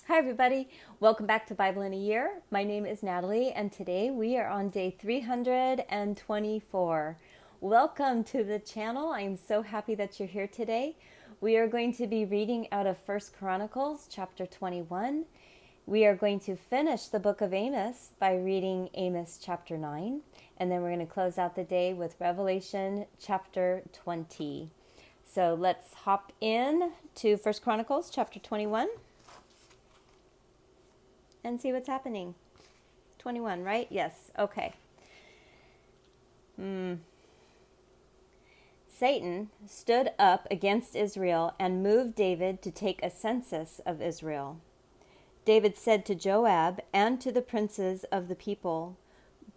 Hi, everybody. Welcome back to Bible in a Year. My name is Natalie, and today we are on day 324. Welcome to the channel. I am so happy that you're here today. We are going to be reading out of 1 Chronicles chapter 21. We are going to finish the book of Amos by reading Amos chapter 9, and then we're going to close out the day with Revelation chapter 20. So let's hop in to 1 Chronicles chapter 21. And see what's happening. 21, right? Yes. Okay. Satan stood up against Israel and moved David to take a census of Israel. David said to Joab and to the princes of the people,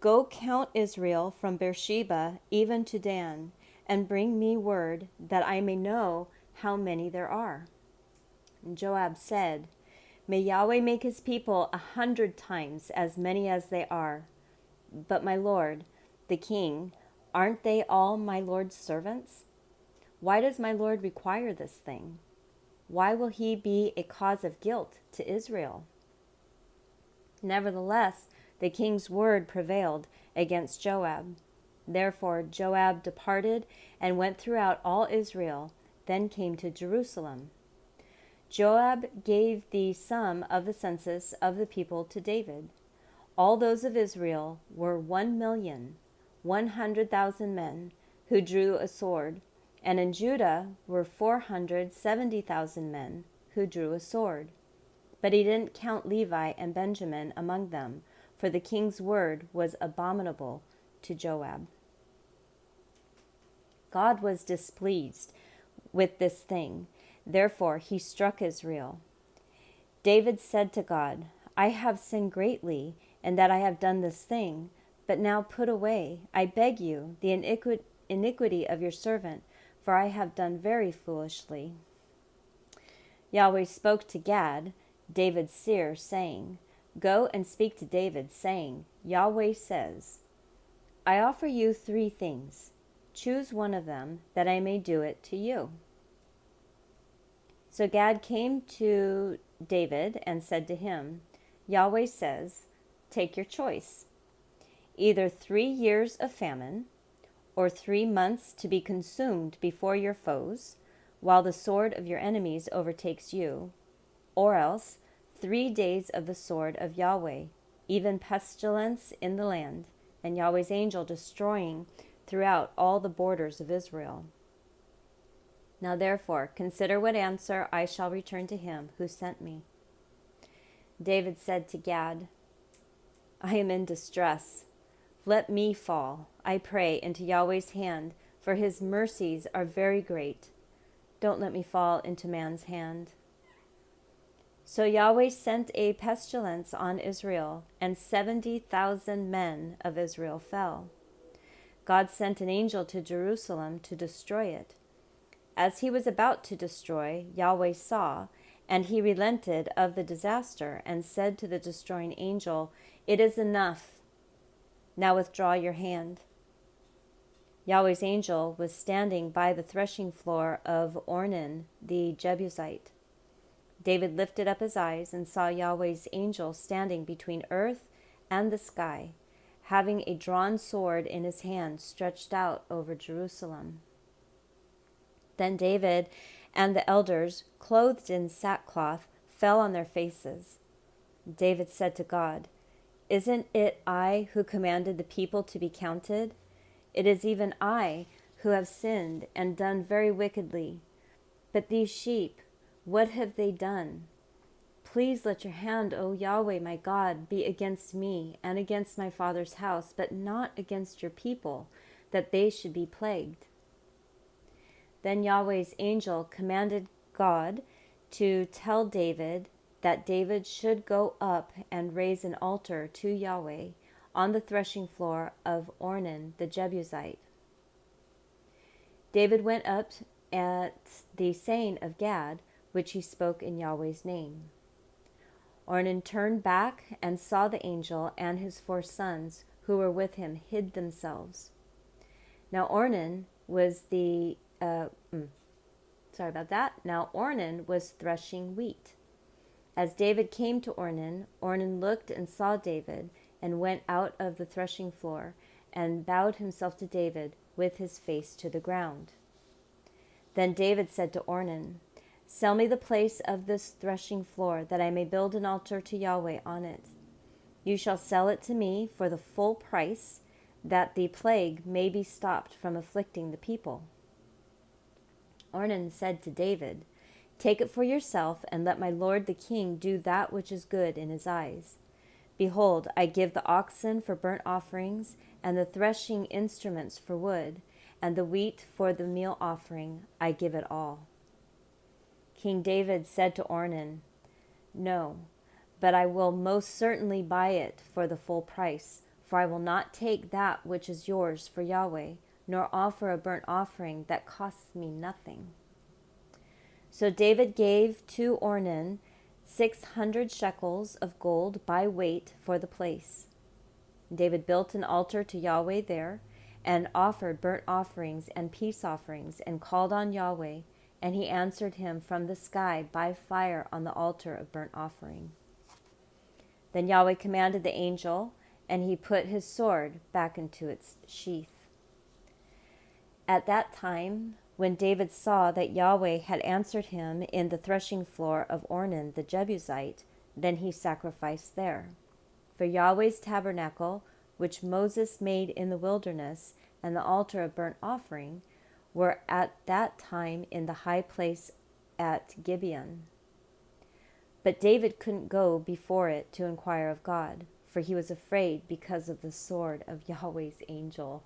"Go count Israel from Beersheba even to Dan, and bring me word that I may know how many there are." And Joab said, "May Yahweh make his people 100 times as many as they are. But my lord, the king, aren't they all my lord's servants? Why does my lord require this thing? Why will he be a cause of guilt to Israel?" Nevertheless, the king's word prevailed against Joab. Therefore Joab departed and went throughout all Israel, then came to Jerusalem. Joab gave the sum of the census of the people to David. All those of Israel were 1,100,000 men who drew a sword, and in Judah were 470,000 men who drew a sword. But he didn't count Levi and Benjamin among them, for the king's word was abominable to Joab. God was displeased with this thing. Therefore he struck Israel. David said to God, "I have sinned greatly in that I have done this thing, but now put away, I beg you, the iniquity of your servant, for I have done very foolishly." Yahweh spoke to Gad, David's seer, saying, "Go and speak to David, saying, Yahweh says, I offer you 3 things. Choose one of them, that I may do it to you." So Gad came to David and said to him, "Yahweh says, take your choice. Either 3 years of famine, or 3 months to be consumed before your foes, while the sword of your enemies overtakes you, or else 3 days of the sword of Yahweh, even pestilence in the land, and Yahweh's angel destroying throughout all the borders of Israel. Now therefore, consider what answer I shall return to him who sent me." David said to Gad, "I am in distress. Let me fall, I pray, into Yahweh's hand, for his mercies are very great. Don't let me fall into man's hand." So Yahweh sent a pestilence on Israel, and 70,000 men of Israel fell. God sent an angel to Jerusalem to destroy it. As he was about to destroy, Yahweh saw, and he relented of the disaster, and said to the destroying angel, "It is enough. Now withdraw your hand." Yahweh's angel was standing by the threshing floor of Ornan the Jebusite. David lifted up his eyes and saw Yahweh's angel standing between earth and the sky, having a drawn sword in his hand stretched out over Jerusalem. Then David and the elders, clothed in sackcloth, fell on their faces. David said to God, "Isn't it I who commanded the people to be counted? It is even I who have sinned and done very wickedly. But these sheep, what have they done? Please let your hand, O Yahweh my God, be against me and against my father's house, but not against your people, that they should be plagued." Then Yahweh's angel commanded God to tell David that David should go up and raise an altar to Yahweh on the threshing floor of Ornan the Jebusite. David went up at the saying of Gad, which he spoke in Yahweh's name. Ornan turned back and saw the angel, and his 4 sons who were with him hid themselves. Now Ornan was Now Ornan was threshing wheat. As David came to Ornan, Ornan looked and saw David, and went out of the threshing floor, and bowed himself to David with his face to the ground. Then David said to Ornan, "Sell me the place of this threshing floor, that I may build an altar to Yahweh on it. You shall sell it to me for the full price, that the plague may be stopped from afflicting the people." Ornan said to David, "Take it for yourself, and let my lord the king do that which is good in his eyes. Behold, I give the oxen for burnt offerings, and the threshing instruments for wood, and the wheat for the meal offering. I give it all." King David said to Ornan, "No, but I will most certainly buy it for the full price, for I will not take that which is yours for Yahweh, nor offer a burnt offering that costs me nothing." So David gave to Ornan 600 shekels of gold by weight for the place. David built an altar to Yahweh there, and offered burnt offerings and peace offerings, and called on Yahweh, and he answered him from the sky by fire on the altar of burnt offering. Then Yahweh commanded the angel, and he put his sword back into its sheath. At that time, when David saw that Yahweh had answered him in the threshing floor of Ornan the Jebusite, then he sacrificed there. For Yahweh's tabernacle, which Moses made in the wilderness, and the altar of burnt offering, were at that time in the high place at Gibeon. But David couldn't go before it to inquire of God, for he was afraid because of the sword of Yahweh's angel.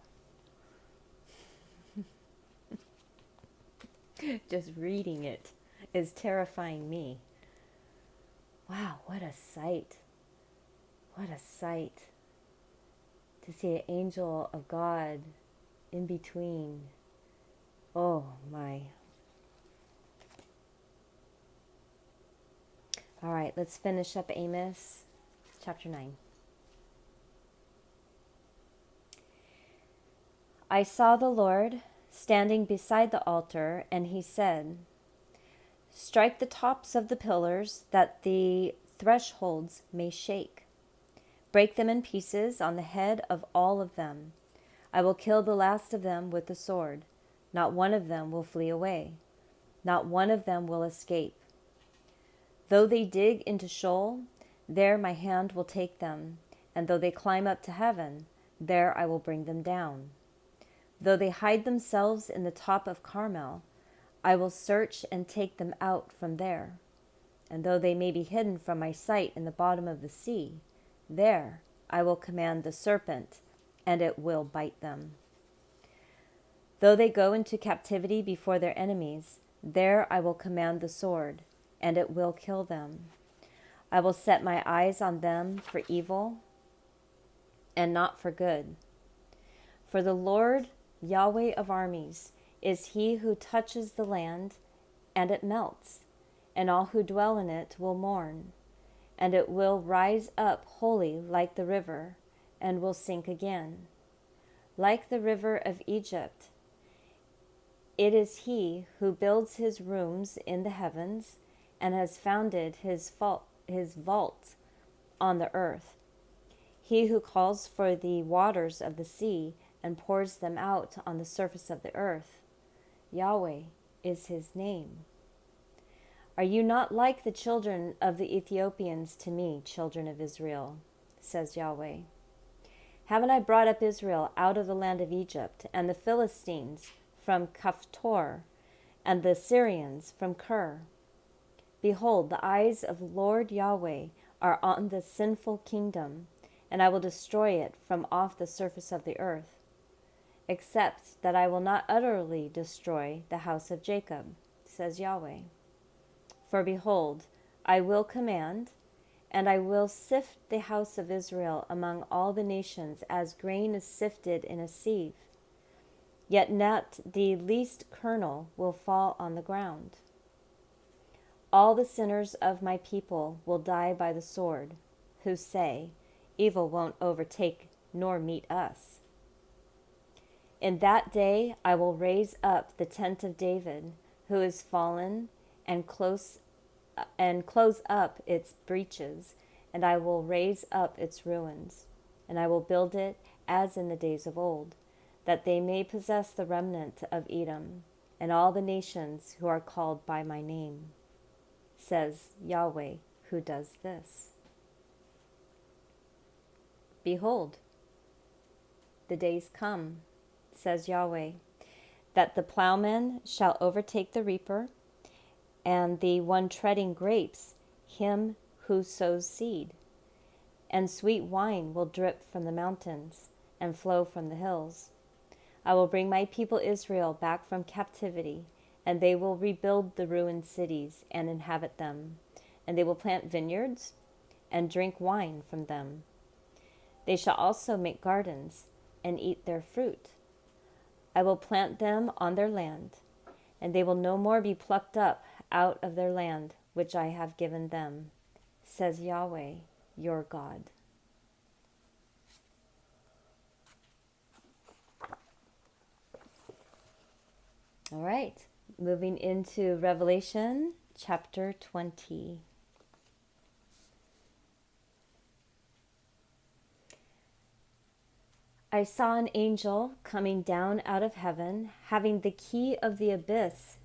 Just reading it is terrifying me. Wow, what a sight. What a sight. To see an angel of God in between. Oh my. All right, let's finish up Amos chapter 9. I saw the Lord standing beside the altar, and he said, "Strike the tops of the pillars, that the thresholds may shake. Break them in pieces on the head of all of them. I will kill the last of them with the sword. Not one of them will flee away. Not one of them will escape. Though they dig into Sheol, there my hand will take them. And though they climb up to heaven, there I will bring them down. Though they hide themselves in the top of Carmel, I will search and take them out from there. And though they may be hidden from my sight in the bottom of the sea, there I will command the serpent, and it will bite them. Though they go into captivity before their enemies, there I will command the sword, and it will kill them. I will set my eyes on them for evil and not for good. For the Lord Yahweh of armies is he who touches the land, and it melts, and all who dwell in it will mourn. And it will rise up wholly like the river, and will sink again. Like the river of Egypt, it is he who builds his rooms in the heavens, and has founded his vault on the earth. He who calls for the waters of the sea, and pours them out on the surface of the earth. Yahweh is his name. Are you not like the children of the Ethiopians to me, children of Israel? Says Yahweh. Haven't I brought up Israel out of the land of Egypt, and the Philistines from Kaphtor, and the Syrians from Kir? Behold, the eyes of Lord Yahweh are on the sinful kingdom, and I will destroy it from off the surface of the earth, except that I will not utterly destroy the house of Jacob, says Yahweh. For behold, I will command, and I will sift the house of Israel among all the nations as grain is sifted in a sieve. Yet not the least kernel will fall on the ground. All the sinners of my people will die by the sword, who say, evil won't overtake nor meet us. In that day I will raise up the tent of David, who is fallen and close close up its breaches, and I will raise up its ruins, and I will build it as in the days of old, that they may possess the remnant of Edom, and all the nations who are called by my name, says Yahweh, who does this. Behold, the days come, says Yahweh, that the plowman shall overtake the reaper, and the one treading grapes him who sows seed. And sweet wine will drip from the mountains and flow from the hills. I will bring my people Israel back from captivity, and they will rebuild the ruined cities and inhabit them. And they will plant vineyards and drink wine from them. They shall also make gardens and eat their fruit. I will plant them on their land, and they will no more be plucked up out of their land which I have given them, says Yahweh, your God. All right, moving into Revelation chapter 20. I saw an angel coming down out of heaven, having the key of the abyss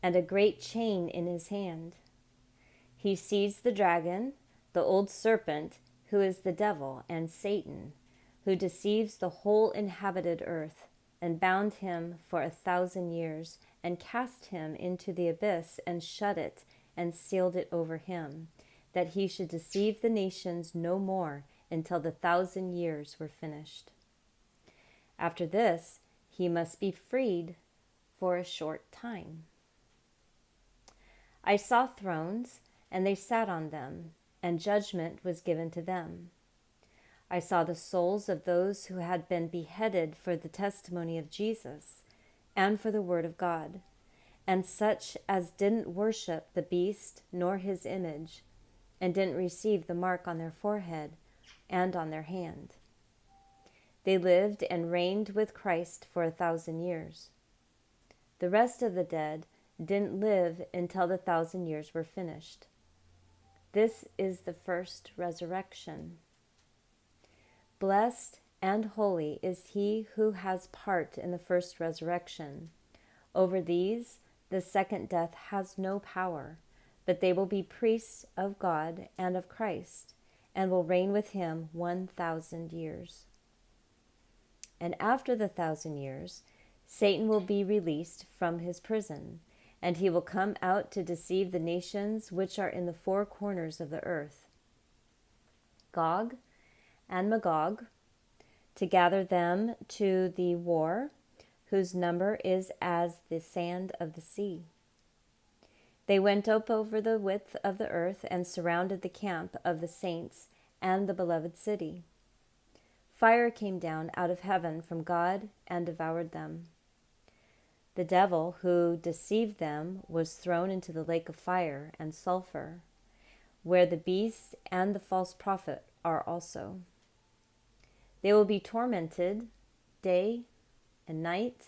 and a great chain in his hand. He seized the dragon, the old serpent, who is the devil and Satan, who deceives the whole inhabited earth, and bound him for 1,000 years, and cast him into the abyss, and shut it, and sealed it over him, that he should deceive the nations no more until the 1,000 years were finished. After this, he must be freed for a short time. I saw thrones, and they sat on them, and judgment was given to them. I saw the souls of those who had been beheaded for the testimony of Jesus and for the word of God, and such as didn't worship the beast nor his image, and didn't receive the mark on their forehead and on their hand. They lived and reigned with Christ for 1,000 years. The rest of the dead didn't live until the 1,000 years were finished. This is the first resurrection. Blessed and holy is he who has part in the first resurrection. Over these, the second death has no power, but they will be priests of God and of Christ, and will reign with him 1,000 years. And after the 1,000 years, Satan will be released from his prison, and he will come out to deceive the nations which are in the four corners of the earth, Gog and Magog, to gather them to the war, whose number is as the sand of the sea. They went up over the width of the earth and surrounded the camp of the saints and the beloved city. Fire came down out of heaven from God and devoured them. The devil who deceived them was thrown into the lake of fire and sulfur, where the beast and the false prophet are also. They will be tormented day and night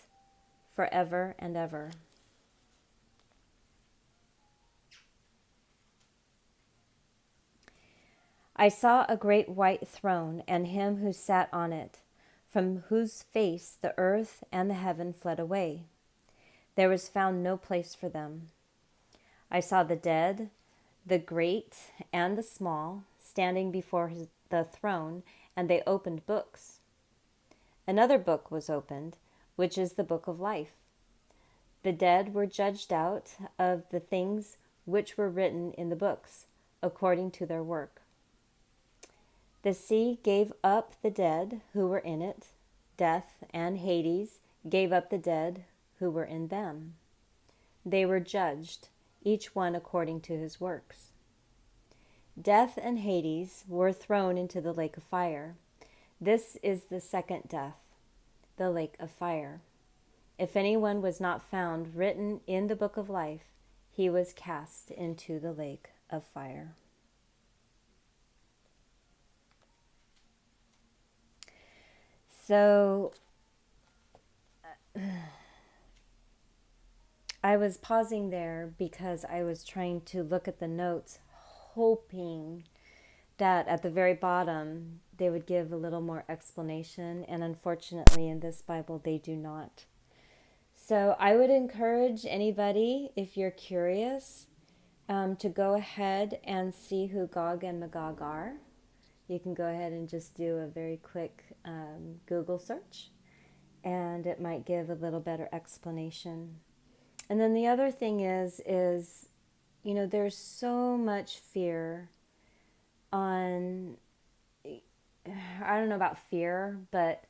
forever and ever. I saw a great white throne and him who sat on it, from whose face the earth and the heaven fled away. There was found no place for them. I saw the dead, the great and the small, standing before the throne, and they opened books. Another book was opened, which is the book of life. The dead were judged out of the things which were written in the books, according to their work. The sea gave up the dead who were in it. Death and Hades gave up the dead who were in them. They were judged, each one according to his works. Death and Hades were thrown into the lake of fire. This is the second death, the lake of fire. If anyone was not found written in the book of life, he was cast into the lake of fire. So, I was pausing there because I was trying to look at the notes, hoping that at the very bottom they would give a little more explanation, and unfortunately in this Bible they do not. So I would encourage anybody, if you're curious, to go ahead and see who Gog and Magog are. You can go ahead and just do a very quick Google search, and it might give a little better explanation. And then the other thing is there's so much fear on, I don't know about fear, but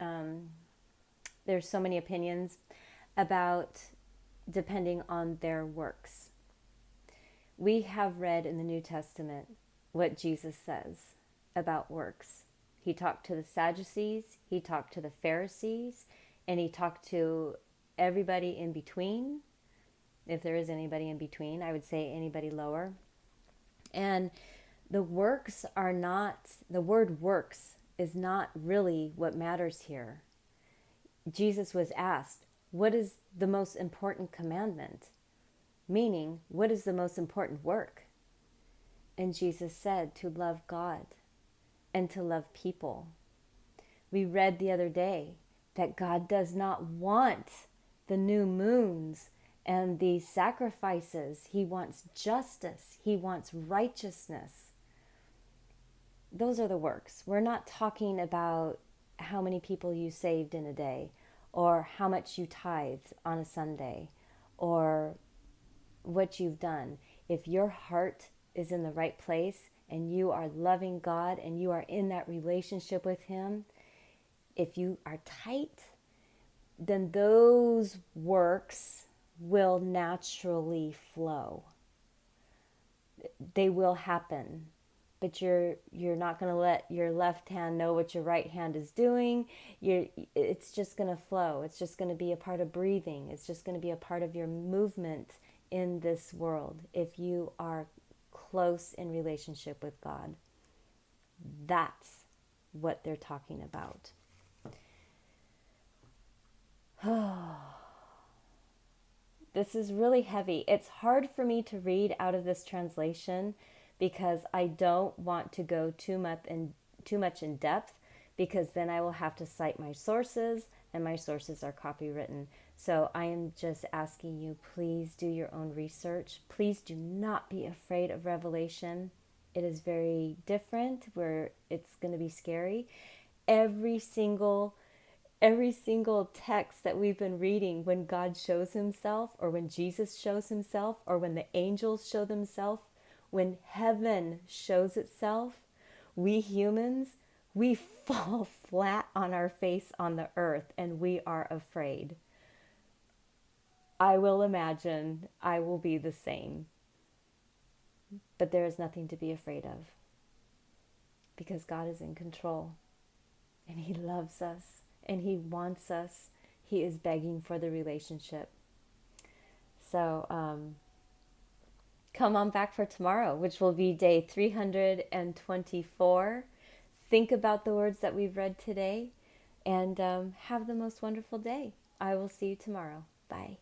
there's so many opinions about depending on their works. We have read in the New Testament what Jesus says about works. He talked to the Sadducees, he talked to the Pharisees, and he talked to everybody in between. If there is anybody in between, I would say anybody lower. And the works are not, the word works is not really what matters here. Jesus was asked, what is the most important commandment? Meaning, what is the most important work? And Jesus said to love God and to love people. We read the other day that God does not want the new moons and the sacrifices. He wants justice. He wants righteousness. Those are the works. We're not talking about how many people you saved in a day, or how much you tithed on a Sunday, or what you've done. If your heart is in the right place and you are loving God and you are in that relationship with Him, if you are tight, then those works will naturally flow. They will happen. But you're not going to let your left hand know what your right hand is doing. It's just going to flow. It's just going to be a part of breathing. It's just going to be a part of your movement in this world if you are close in relationship with God. That's what they're talking about. This is really heavy. It's hard for me to read out of this translation because I don't want to go too much in depth, because then I will have to cite my sources, and my sources are copywritten. So I am just asking you, please do your own research. Please do not be afraid of Revelation. It is very different, where it's going to be scary. Every single text that we've been reading, when God shows Himself, or when Jesus shows Himself, or when the angels show themselves, when heaven shows itself, we humans, we fall flat on our face on the earth and we are afraid. I will imagine I will be the same. But there is nothing to be afraid of, because God is in control and He loves us and He wants us. He is begging for the relationship. So, come on back for tomorrow, which will be day 324. Think about the words that we've read today, and have the most wonderful day. I will see you tomorrow. Bye.